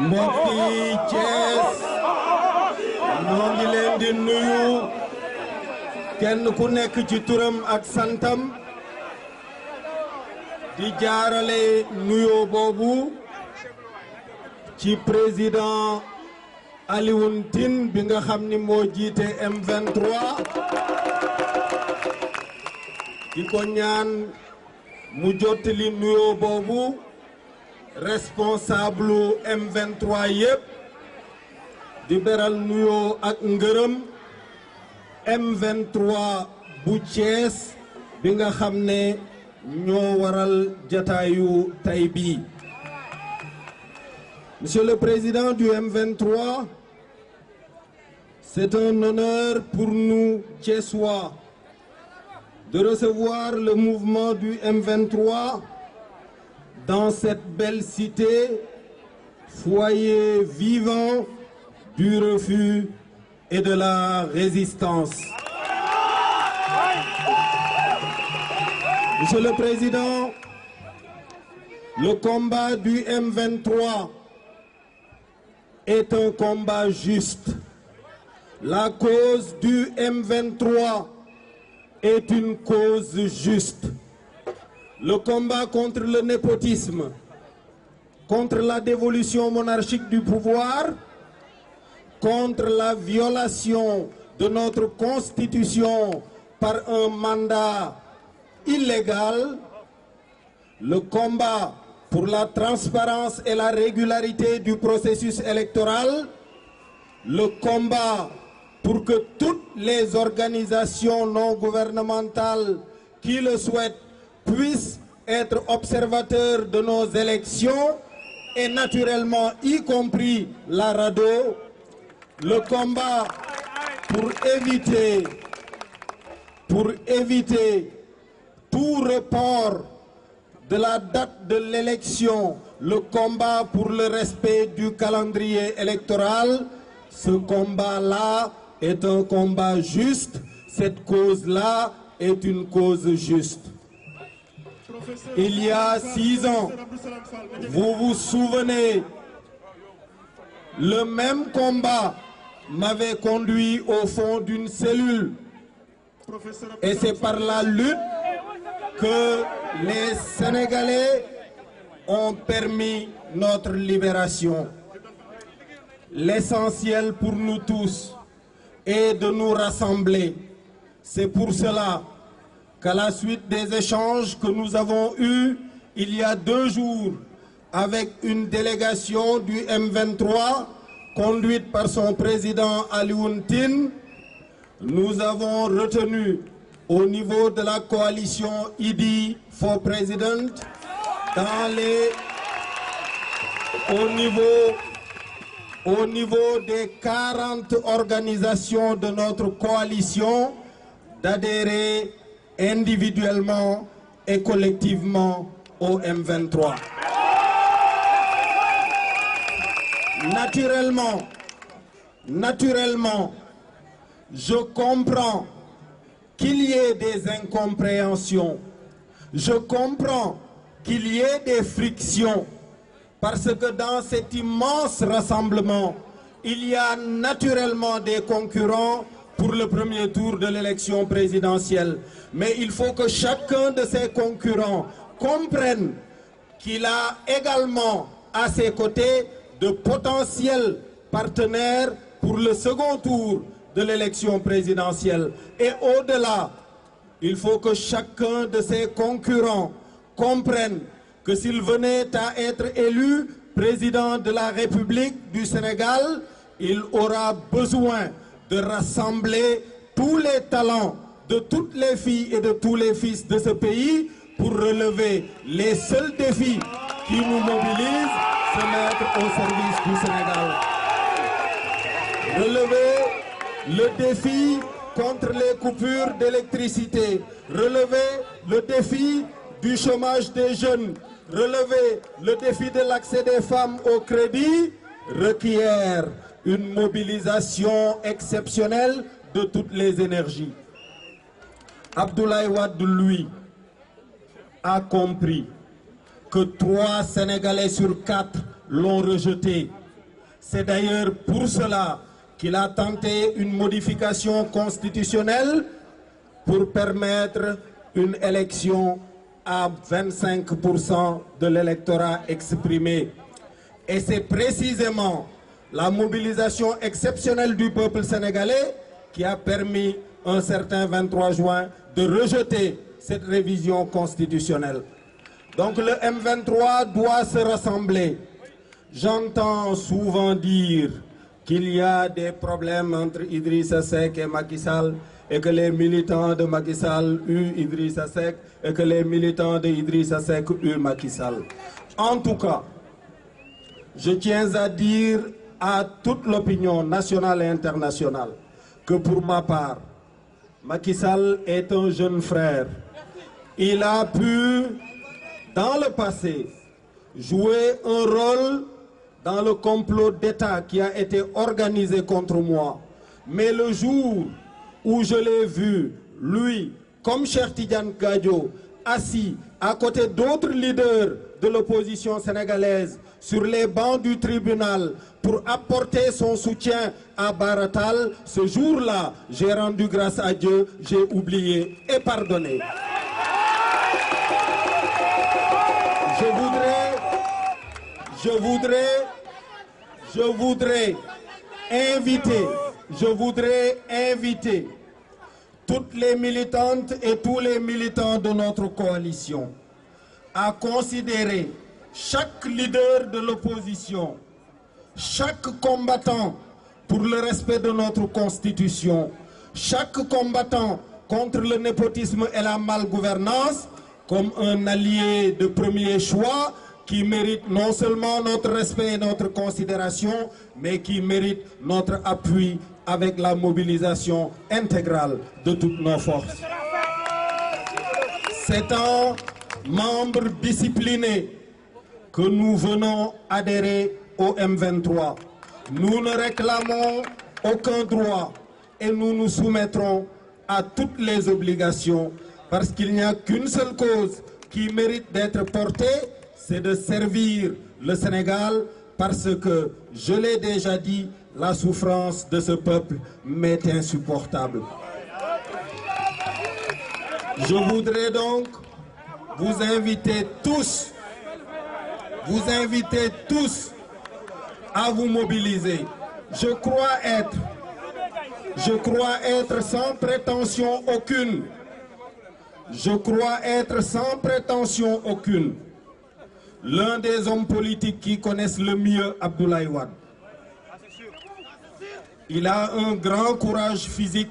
mbokki Thiès ñoo ngi leen di nuyu kenn ku nekk ci turam ak santam di jaarale nuyoo boobu ci président Alioune Tine bi nga xam ni moo jiite M23 di ko ñaan mu jottali nuyoo boobu responsable M23 yépp di beral nuyoo ak ngërëm M23 bu Thiès bi nga xam ne ñoo waral jataayu tay bii. Monsieur le Président du M23, c'est un honneur pour nous Thiessois de recevoir le mouvement du M23 dans cette belle cité, foyer vivant du refus et de la résistance. Monsieur le Président, le combat du M23 est un combat juste. La cause du M23 est une cause juste. Le combat contre le népotisme, contre la dévolution monarchique du pouvoir, contre la violation de notre constitution par un mandat illégal, le combat pour la transparence et la régularité du processus électoral, le combat pour que toutes les organisations non gouvernementales qui le souhaitent puissent être observateurs de nos élections et naturellement y compris la RADDHO, le combat pour éviter tout report de la date de l'élection, le combat pour le respect du calendrier électoral, ce combat-là est un combat juste, cette cause-là est une cause juste. Il y a 6 ans, vous vous souvenez, le même combat m'avait conduit au fond d'une cellule. Et c'est par la lutte que les Sénégalais ont permis notre libération. L'essentiel pour nous tous est de nous rassembler. C'est pour cela qu'à la suite des échanges que nous avons eus il y a 2 jours avec une délégation du M23 conduite par son président Alioune Tine, nous avons retenu au niveau de la coalition Idy for President, au niveau des 40 organisations de notre coalition, d'adhérer individuellement et collectivement au M23. Naturellement, je comprends qu'il y ait des incompréhensions. Je comprends qu'il y ait des frictions parce que dans cet immense rassemblement, il y a naturellement des concurrents pour le premier tour de l'élection présidentielle. Mais il faut que chacun de ces concurrents comprenne qu'il a également à ses côtés de potentiels partenaires pour le second tour de l'élection présidentielle. Et au-delà, il faut que chacun de ces concurrents comprenne que s'il venait à être élu président de la République du Sénégal, il aura besoin de rassembler tous les talents de toutes les filles et de tous les fils de ce pays pour relever les seuls défis qui nous mobilisent, se mettre au service du Sénégal. Relever le défi contre les coupures d'électricité, relever le défi du chômage des jeunes, relever le défi de l'accès des femmes au crédit requiert une mobilisation exceptionnelle de toutes les énergies. Abdoulaye Wade, lui, a compris que 3 Sénégalais sur 4 l'ont rejeté C'est d'ailleurs pour cela qu'il a tenté une modification constitutionnelle pour permettre une élection à 25% de l'électorat exprimé. Et c'est précisément la mobilisation exceptionnelle du peuple sénégalais qui a permis un certain 23 juin de rejeter cette révision constitutionnelle. Donc le M23 doit se rassembler. J'entends souvent dire qu'il y a des problèmes entre Idrissa Seck et Macky Sall et que les militants de Macky Sall eurent Idrissa Seck et que les militants de Idrissa Seck eurent Macky Sall. En tout cas, je tiens à dire à toute l'opinion nationale et internationale que pour ma part, Macky Sall est un jeune frère. Il a pu, dans le passé, jouer un rôle dans le complot d'État qui a été organisé contre moi. Mais le jour où je l'ai vu, lui, comme Cheikh Tidiane Gadio, assis à côté d'autres leaders de l'opposition sénégalaise sur les bancs du tribunal pour apporter son soutien à Baratal, ce jour-là, j'ai rendu grâce à Dieu, j'ai oublié et pardonné. Je voudrais inviter toutes les militantes et tous les militants de notre coalition à considérer chaque leader de l'opposition, chaque combattant pour le respect de notre constitution, chaque combattant contre le népotisme et la malgouvernance comme un allié de premier choix qui mérite non seulement notre respect et notre considération, mais qui mérite notre appui avec la mobilisation intégrale de toutes nos forces. C'est un membre discipliné que nous venons adhérer au M23. Nous ne réclamons aucun droit et nous nous soumettrons à toutes les obligations parce qu'il n'y a qu'une seule cause qui mérite d'être portée, c'est de servir le Sénégal parce que, je l'ai déjà dit, la souffrance de ce peuple m'est insupportable. Je voudrais donc vous inviter tous à vous mobiliser. Je crois être sans prétention aucune. L'un des hommes politiques qui connaissent le mieux Abdoulaye Wade. Il a un grand courage physique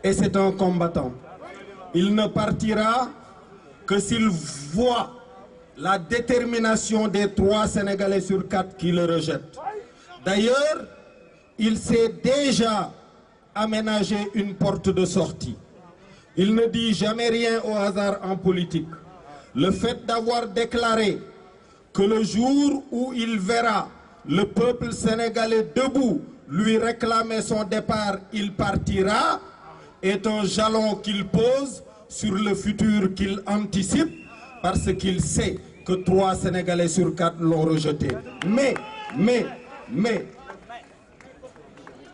et c'est un combattant. Il ne partira que s'il voit la détermination des 3 Sénégalais sur 4 qui le rejettent. D'ailleurs, il s'est déjà aménagé une porte de sortie. Il ne dit jamais rien au hasard en politique. Le fait d'avoir déclaré que le jour où il verra le peuple sénégalais debout lui réclamer son départ, il partira, est un jalon qu'il pose sur le futur qu'il anticipe parce qu'il sait que 3 Sénégalais sur 4 l'ont rejeté. Mais,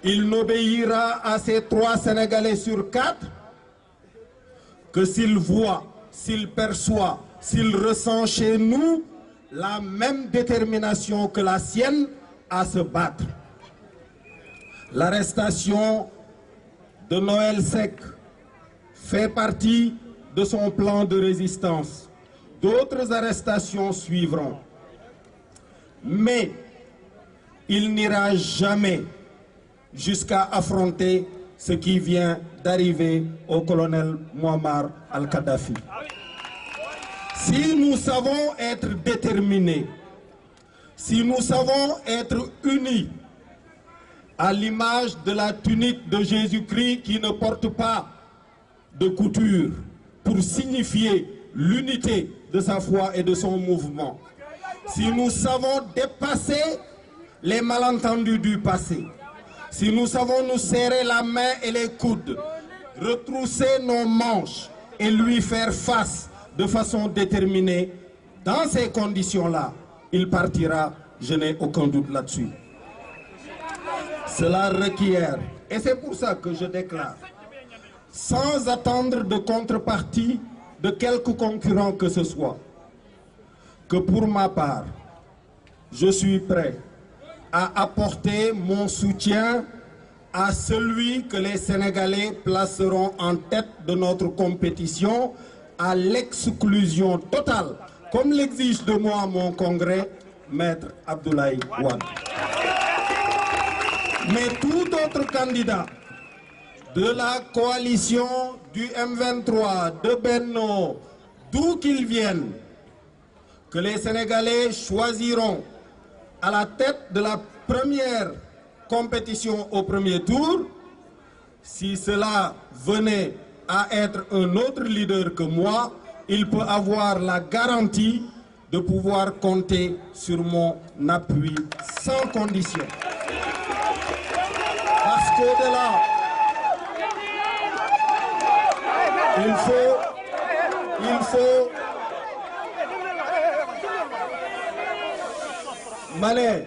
il n'obéira à ces 3 Sénégalais sur 4 que s'il voit, s'il perçoit, s'il ressent chez nous la même détermination que la sienne à se battre. L'arrestation de Noël Seck fait partie de son plan de résistance. D'autres arrestations suivront. Mais il n'ira jamais jusqu'à affronter ce qui vient d'arriver au colonel Muammar al-Kadhafi. Si nous savons être déterminés, si nous savons être unis, à l'image de la tunique de Jésus-Christ qui ne porte pas de couture pour signifier l'unité de sa foi et de son mouvement, si nous savons dépasser les malentendus du passé, si nous savons nous serrer la main et les coudes, retrousser nos manches et lui faire face de façon déterminée, dans ces conditions-là, il partira, je n'ai aucun doute là-dessus. Cela requiert, et c'est pour ça que je déclare, sans attendre de contrepartie de quelque concurrent que ce soit, que pour ma part, je suis prêt à apporter mon soutien à celui que les Sénégalais placeront en tête de notre compétition à l'exclusion totale, comme l'exige de moi mon congrès, Maître Abdoulaye Wade. Mais tout autre candidat de la coalition du M23, de Benno, d'où qu'ils viennent, que les Sénégalais choisiront à la tête de la première compétition au premier tour, si cela venait à être un autre leader que moi, il peut avoir la garantie de pouvoir compter sur mon appui sans condition. Parce qu'au-delà, il faut Mané.